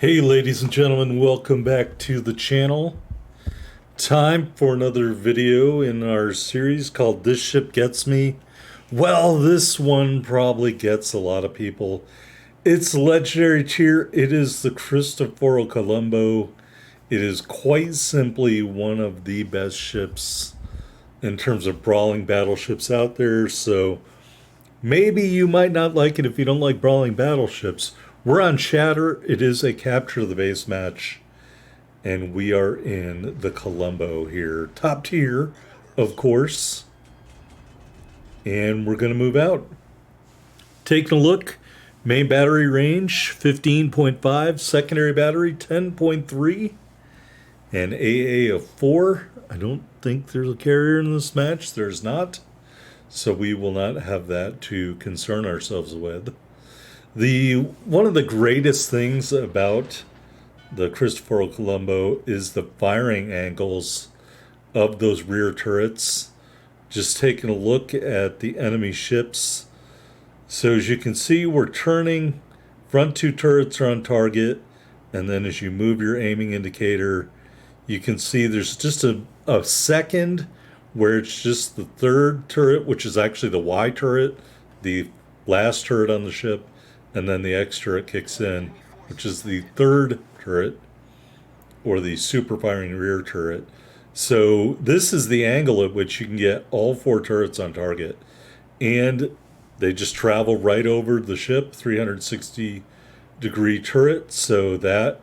Hey ladies and gentlemen, welcome back to the channel. Time for another video in our series called This Ship Gets Me. Well, this one probably gets a lot of people. It's legendary tier. It is the Cristoforo Colombo. It is quite simply one of the best ships in terms of brawling battleships out there, so maybe you might not like it if you don't like brawling battleships. We're on Shatter. It is a capture the base match. And we are in the Columbo here. Top tier, of course. And we're going to move out. Taking a look. Main battery range, 15.5. Secondary battery, 10.3. And AA of 4. I don't think there's a carrier in this match. There's not. So we will not have that to concern ourselves with. One of the greatest things about the Cristoforo Columbo is the firing angles of those rear turrets. Just taking a look at the enemy ships. So as you can see, we're turning. Front two turrets are on target. And then as you move your aiming indicator, you can see there's just a second where it's just the third turret, which is actually the Y turret, the last turret on the ship. And then the X turret kicks in, which is the third turret, or the super firing rear turret. So this is the angle at which you can get all four turrets on target. And they just travel right over the ship, 360-degree turret. So that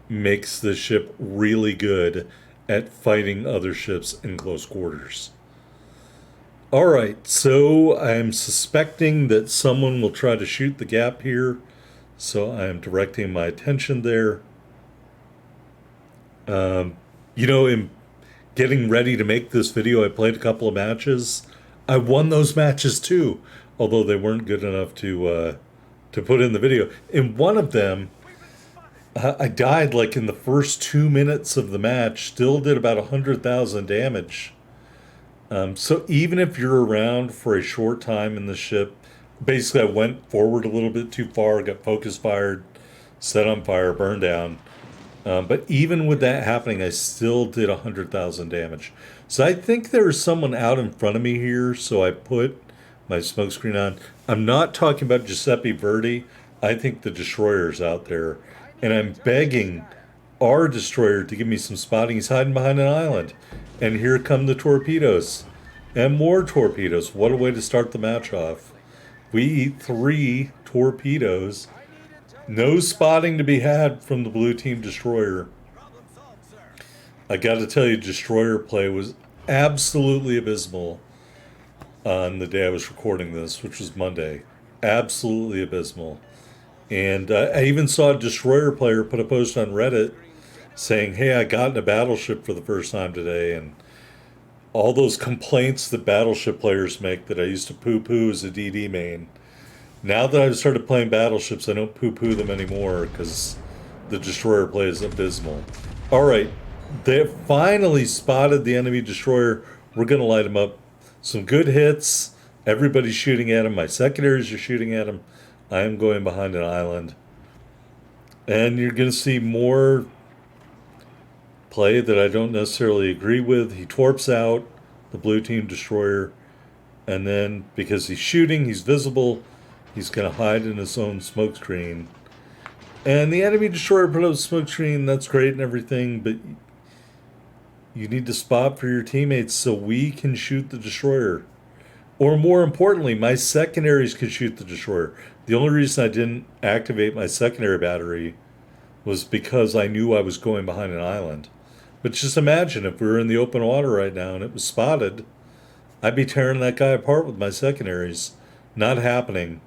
makes the ship really good at fighting other ships in close quarters. All right, so I'm suspecting that someone will try to shoot the gap here, so I'm directing my attention there. In getting ready to make this video, I played a couple of matches. I won those matches too, although they weren't good enough to put in the video. In one of them, I died like in the first 2 minutes of the match, still did about 100,000 damage. So even if you're around for a short time in the ship, basically I went forward a little bit too far, got focus fired, set on fire, burned down. But even with that happening, I still did 100,000 damage. So I think there's someone out in front of me here, so I put my smoke screen on. I'm not talking about Giuseppe Verdi. I think the destroyer's out there. And I'm begging our destroyer to give me some spotting. He's hiding behind an island. And here come the torpedoes. And more torpedoes. What a way to start the match off. We eat 3 torpedoes. No spotting to be had from the blue team destroyer. I got to tell you, destroyer play was absolutely abysmal on the day I was recording this, which was Monday. Absolutely abysmal. And I even saw a destroyer player put a post on Reddit saying, hey, I got in a battleship for the first time today, and all those complaints that battleship players make that I used to poo-poo as a DD main. Now that I've started playing battleships, I don't poo-poo them anymore because the destroyer play is abysmal. All right, they finally spotted the enemy destroyer. We're going to light him up. Some good hits. Everybody's shooting at him. My secondaries are shooting at him. I am going behind an island. And you're going to see more play that I don't necessarily agree with. He torps out the blue team destroyer, and then because he's shooting, he's visible, he's going to hide in his own smoke screen. And the enemy destroyer put up a smoke screen. That's great and everything, but you need to spot for your teammates so we can shoot the destroyer. Or more importantly, my secondaries can shoot the destroyer. The only reason I didn't activate my secondary battery was because I knew I was going behind an island. But just imagine if we were in the open water right now and it was spotted, I'd be tearing that guy apart with my secondaries. Not happening.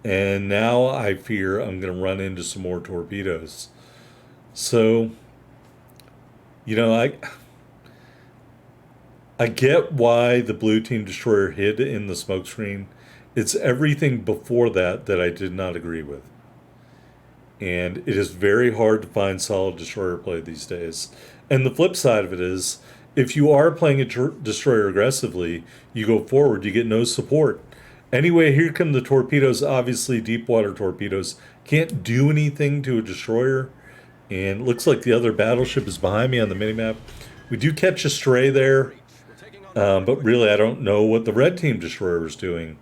And now I fear I'm going to run into some more torpedoes. So, I get why the blue team destroyer hid in the smoke screen. It's everything before that that I did not agree with. And it is very hard to find solid destroyer play these days. And the flip side of it is, if you are playing a destroyer aggressively, you go forward, you get no support. Anyway, here come the torpedoes, obviously deep water torpedoes. Can't do anything to a destroyer. And it looks like the other battleship is behind me on the minimap. We do catch a stray there, but really I don't know what the red team destroyer is doing.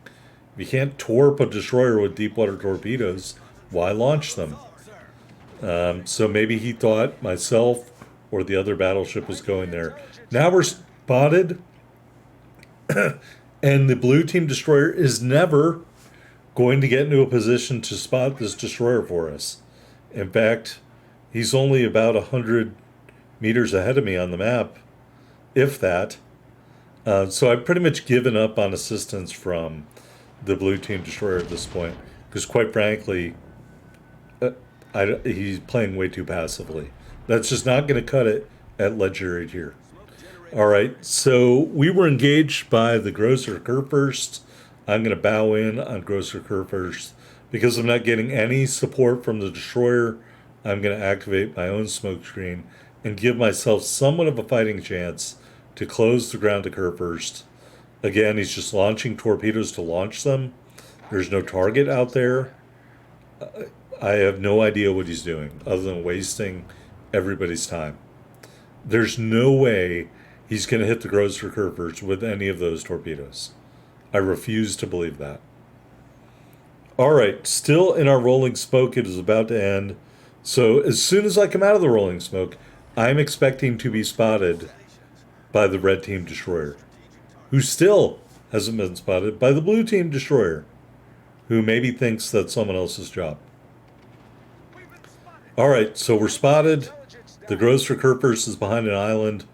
If you can't torp a destroyer with deep water torpedoes, why launch them? So maybe he thought myself or the other battleship was going there. Now we're spotted, and the blue team destroyer is never going to get into a position to spot this destroyer for us. In fact, he's only about 100 meters ahead of me on the map, if that. So I've pretty much given up on assistance from the blue team destroyer at this point, because quite frankly, he's playing way too passively. That's just not going to cut it at Legendary Tier. All right, so we were engaged by the Grosser Kurfürst. I'm going to bow in on Grosser Kurfürst. Because I'm not getting any support from the destroyer, I'm going to activate my own smoke screen and give myself somewhat of a fighting chance to close the ground to Kurfürst. Again, he's just launching torpedoes to launch them. There's no target out there. I have no idea what he's doing other than wasting everybody's time. There's no way he's going to hit the Grosser Kurfürst with any of those torpedoes. I refuse to believe that. All right, still in our rolling smoke. It is about to end. So as soon as I come out of the rolling smoke, I'm expecting to be spotted by the red team destroyer, who still hasn't been spotted by the blue team destroyer, who maybe thinks that's someone else's job. All right, so we're spotted. The Grosser Kurfürst is behind an island.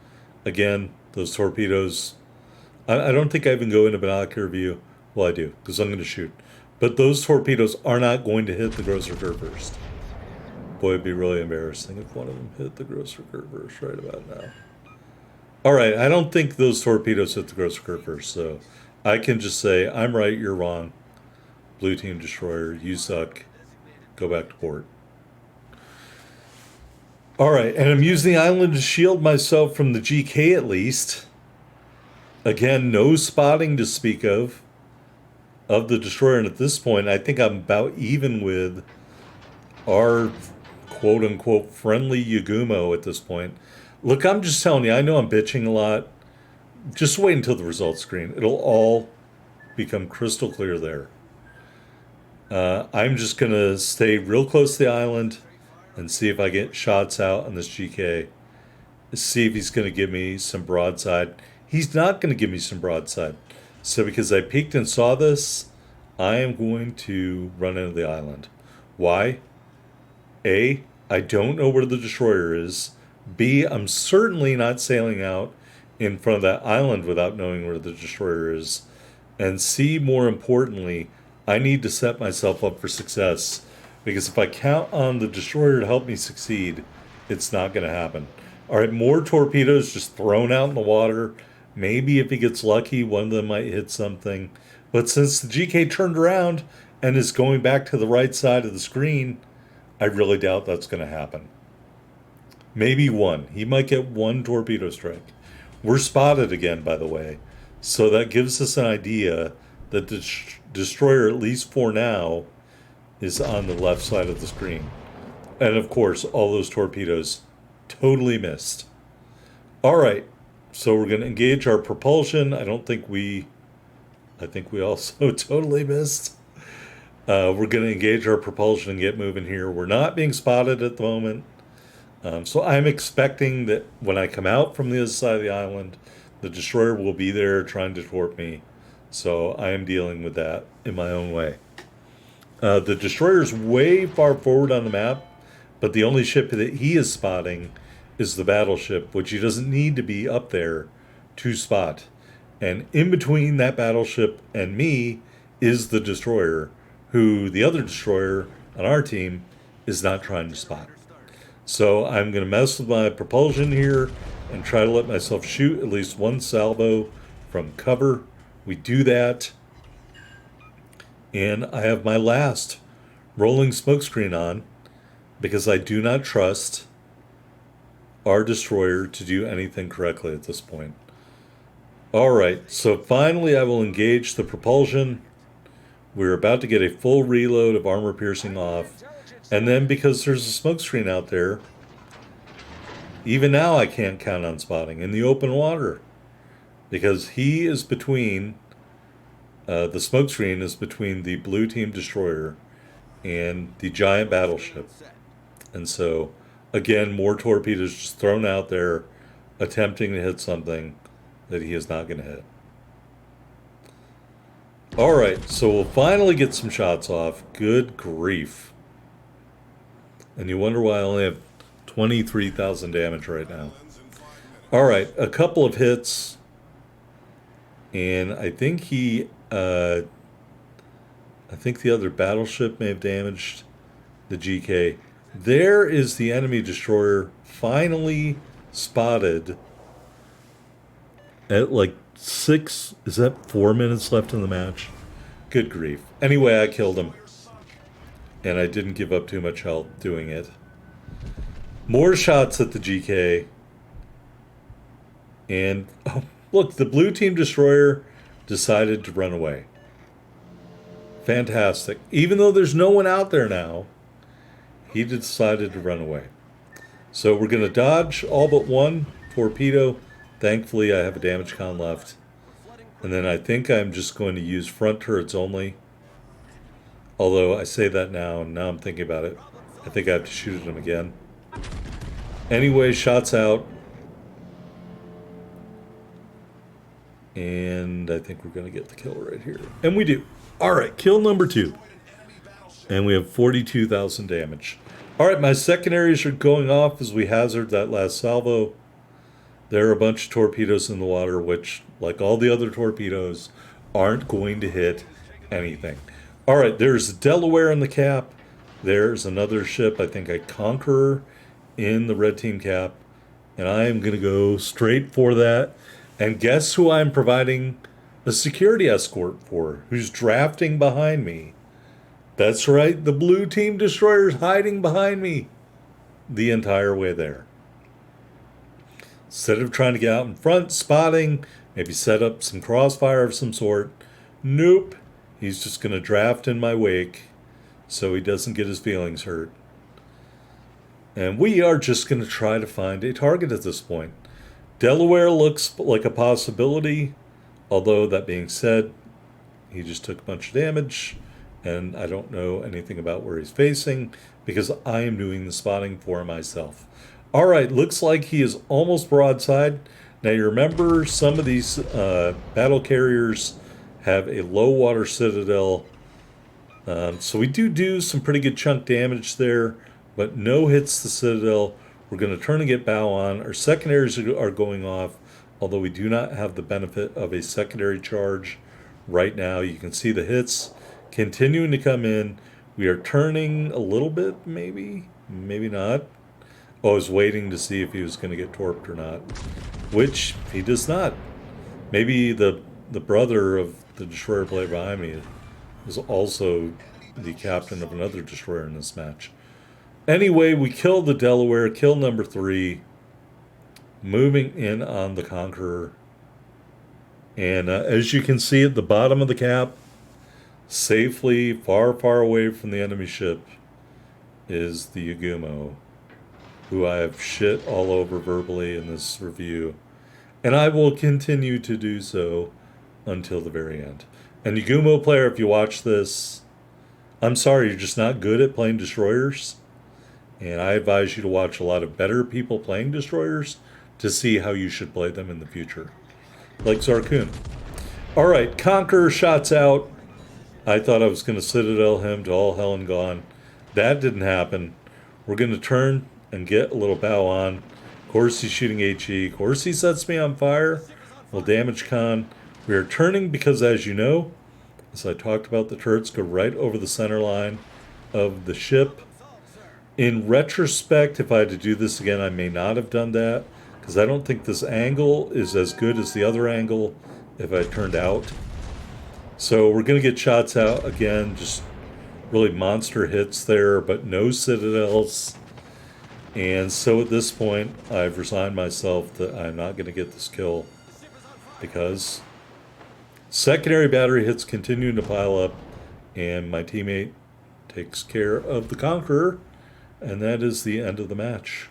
Again, those torpedoes. I don't think I even go into binocular view. Well, I do, because I'm going to shoot. But those torpedoes are not going to hit the Grosser Kurfürst. Boy, it'd be really embarrassing if one of them hit the Grosser Kurfürst right about now. All right, I don't think those torpedoes hit the Grosser Kurfürst, so I can just say, I'm right, you're wrong. Blue team destroyer, you suck. Go back to port. All right, and I'm using the island to shield myself from the GK at least. Again, no spotting to speak of the destroyer, and at this point, I think I'm about even with our quote-unquote friendly Yagumo at this point. Look, I'm just telling you, I know I'm bitching a lot. Just wait until the results screen. It'll all become crystal clear there. I'm just going to stay real close to the island and see if I get shots out on this GK. See if he's going to give me some broadside. He's not going to give me some broadside. So because I peeked and saw this, I am going to run into the island. Why? A, I don't know where the destroyer is. B, I'm certainly not sailing out in front of that island without knowing where the destroyer is. And C, more importantly, I need to set myself up for success. Because if I count on the destroyer to help me succeed, it's not going to happen. All right, more torpedoes just thrown out in the water. Maybe if he gets lucky, one of them might hit something. But since the GK turned around and is going back to the right side of the screen, I really doubt that's going to happen. Maybe one. He might get one torpedo strike. We're spotted again, by the way. So that gives us an idea that the destroyer, at least for now, is on the left side of the screen. And of course, all those torpedoes totally missed. All right. So we're going to engage our propulsion. I think we also totally missed. We're going to engage our propulsion and get moving here. We're not being spotted at the moment. So I'm expecting that when I come out from the other side of the island, the destroyer will be there trying to torp me. So I am dealing with that in my own way. The destroyer is way far forward on the map, but the only ship that he is spotting is the battleship, which he doesn't need to be up there to spot. And in between that battleship and me is the destroyer, who the other destroyer on our team is not trying to spot. So I'm going to mess with my propulsion here and try to let myself shoot at least one salvo from cover. We do that. And I have my last rolling smokescreen on because I do not trust our destroyer to do anything correctly at this point. All right, so finally I will engage the propulsion. We're about to get a full reload of armor piercing off. And then because there's a smoke screen out there, even now I can't count on spotting in the open water. Because he is between, the smoke screen is between the blue team destroyer and the giant battleship. And so, again, more torpedoes just thrown out there, attempting to hit something that he is not going to hit. All right, so we'll finally get some shots off. Good grief. And you wonder why I only have 23,000 damage right now. All right, a couple of hits. And I think I think the other battleship may have damaged the GK. There is the enemy destroyer finally spotted at like 4 minutes left in the match? Good grief. Anyway, I killed him. And I didn't give up too much health doing it. More shots at the GK. And, oh, look, the blue team destroyer decided to run away. Fantastic. Even though there's no one out there now, he decided to run away. So we're going to dodge all but one torpedo. Thankfully, I have a damage con left. And then I think I'm just going to use front turrets only. Although I say that now, and now I'm thinking about it. I think I have to shoot at him again. Anyway, shots out. And I think we're going to get the kill right here. And we do. All right, kill number 2. And we have 42,000 damage. All right, my secondaries are going off as we hazard that last salvo. There are a bunch of torpedoes in the water, which, like all the other torpedoes, aren't going to hit anything. All right, there's Delaware in the cap. There's another ship, I think a Conqueror, in the red team cap. And I am going to go straight for that. And guess who I'm providing a security escort for? Who's drafting behind me? That's right, the blue team destroyer's hiding behind me the entire way there. Instead of trying to get out in front, spotting, maybe set up some crossfire of some sort, nope. He's just going to draft in my wake so he doesn't get his feelings hurt. And we are just going to try to find a target at this point. Delaware looks like a possibility, although that being said, he just took a bunch of damage, and I don't know anything about where he's facing because I am doing the spotting for myself. All right, looks like he is almost broadside. Now you remember some of these battle carriers have a low water citadel, so we do some pretty good chunk damage there, but no hits the citadel. We're going to turn and get bow on. Our secondaries are going off, although we do not have the benefit of a secondary charge right now. You can see the hits continuing to come in. We are turning a little bit, maybe not. Oh, I was waiting to see if he was going to get torped or not, which he does not. Maybe the brother of the destroyer played behind me was also the captain of another destroyer in this match. Anyway, we killed the Delaware, kill number 3, moving in on the Conqueror. And as you can see at the bottom of the cap, safely, far, far away from the enemy ship, is the Yagumo, who I have shit all over verbally in this review. And I will continue to do so until the very end. And Yagumo player, if you watch this, I'm sorry, you're just not good at playing destroyers. And I advise you to watch a lot of better people playing destroyers to see how you should play them in the future. Like Zarkun. All right, Conqueror shots out. I thought I was going to Citadel him to all hell and gone. That didn't happen. We're going to turn and get a little bow on. Of course he's shooting HE. Of course he sets me on fire. Well, damage con. We are turning because, as you know, as I talked about, the turrets go right over the center line of the ship. In retrospect, if I had to do this again, I may not have done that because I don't think this angle is as good as the other angle if I turned out. So we're going to get shots out again, just really monster hits there, but no citadels. And so at this point, I've resigned myself that I'm not going to get this kill because secondary battery hits continuing to pile up and my teammate takes care of the Conqueror, and that is the end of the match.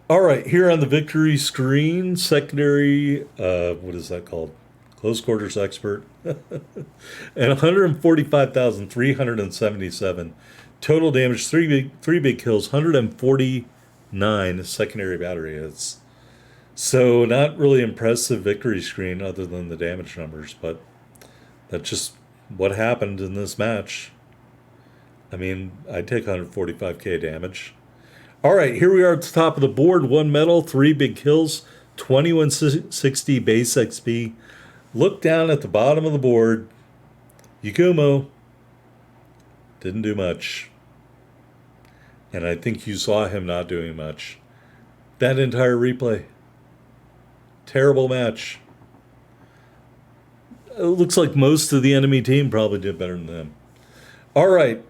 All right, here on the victory screen, secondary, what is that called? Close quarters expert. And 145,377. Total damage, three big kills, 149 secondary battery hits. So not really impressive victory screen other than the damage numbers, but that's just what happened in this match. I mean, I'd take 145k damage. All right, here we are at the top of the board. 1 medal, 3 big kills, 2160 base XP. Look down at the bottom of the board. Yakumo didn't do much. And I think you saw him not doing much. That entire replay. Terrible match. It looks like most of the enemy team probably did better than them. All right.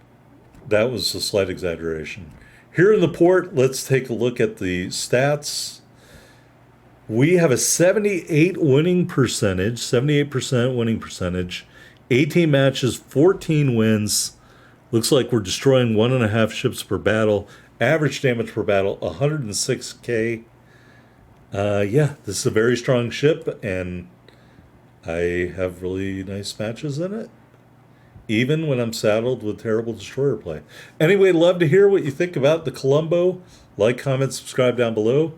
That was a slight exaggeration. Here in the port, let's take a look at the stats. We have a 78 winning percentage, 78% winning percentage, 18 matches, 14 wins. Looks like we're destroying 1.5 ships per battle. Average damage per battle, 106k. Yeah, this is a very strong ship, and I have really nice matches in it, even when I'm saddled with terrible destroyer play. Anyway, love to hear what you think about the Columbo. Like, comment, subscribe down below.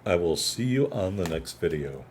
I will see you on the next video.